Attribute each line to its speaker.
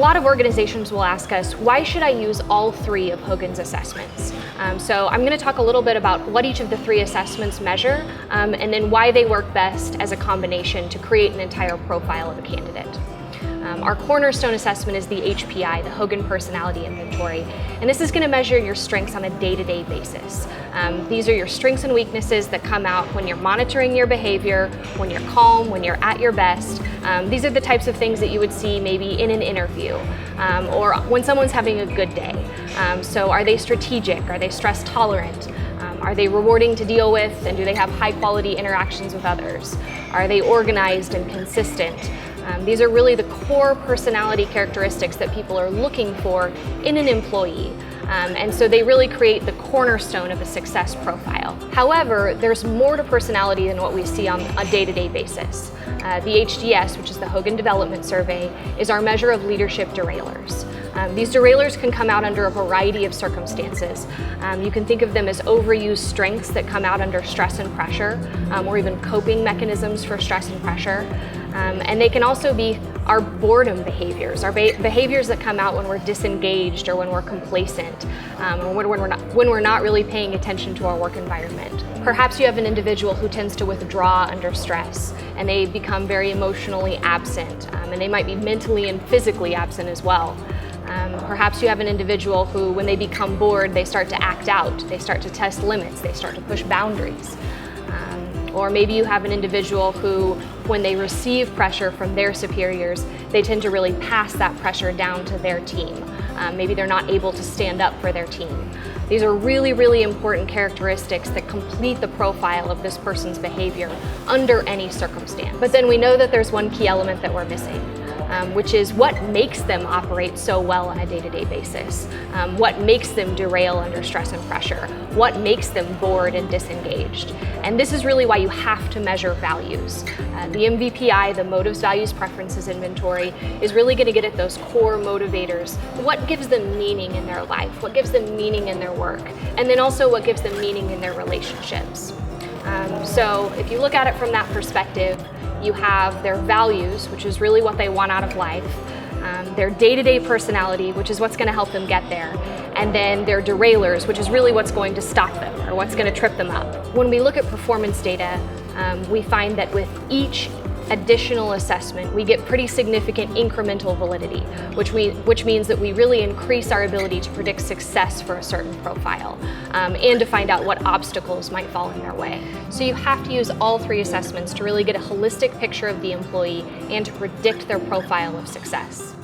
Speaker 1: lot of organizations will ask us, why should I use all three of Hogan's assessments? So I'm going to talk a little bit about what each of the three assessments measure, and then why they work best as a combination to create an entire profile of a candidate. Our cornerstone assessment is the HPI, the Hogan Personality Inventory, and this is going to measure your strengths on a day-to-day basis. These are your strengths and weaknesses that come out when you're monitoring your behavior, when you're calm, when you're at your best. These are the types of things that you would see maybe in an interview, or when someone's having a good day. So are they strategic? Are they stress tolerant? Are they rewarding to deal with, and do they have high-quality interactions with others? Are they organized and consistent? These are really the core personality characteristics that people are looking for in an employee. And so they really create the cornerstone of a success profile. However, there's more to personality than what we see on a day-to-day basis. The HDS, which is the Hogan Development Survey, is our measure of leadership derailers. These derailers can come out under a variety of circumstances. You can think of them as overused strengths that come out under stress and pressure, or even coping mechanisms for stress and pressure. And they can also be our boredom behaviors, our behaviors that come out when we're disengaged or when we're complacent, or when we're not really paying attention to our work environment. Perhaps you have an individual who tends to withdraw under stress, and they become very emotionally absent, and they might be mentally and physically absent as well. Perhaps you have an individual who, when they become bored, they start to act out, they start to test limits, they start to push boundaries. Or maybe you have an individual who, when they receive pressure from their superiors, they tend to really pass that pressure down to their team. Maybe they're not able to stand up for their team. These are really, really important characteristics that complete the profile of this person's behavior under any circumstance. But then we know that there's one key element that we're missing, which is what makes them operate so well on a day-to-day basis, what makes them derail under stress and pressure, what makes them bored and disengaged. And this is really why you have to measure values. The MVPI, the Motives, Values, Preferences Inventory, is really going to get at those core motivators. What gives them meaning in their life? What gives them meaning in their work? And then also what gives them meaning in their relationships. So if you look at it from that perspective, you have their values, which is really what they want out of life, their day-to-day personality, which is what's going to help them get there, and then their derailers, which is really what's going to stop them or what's going to trip them up. When we look at performance data, we find that with each additional assessment, we get pretty significant incremental validity, which means that we really increase our ability to predict success for a certain profile, and to find out what obstacles might fall in their way. So you have to use all three assessments to really get a holistic picture of the employee and to predict their profile of success.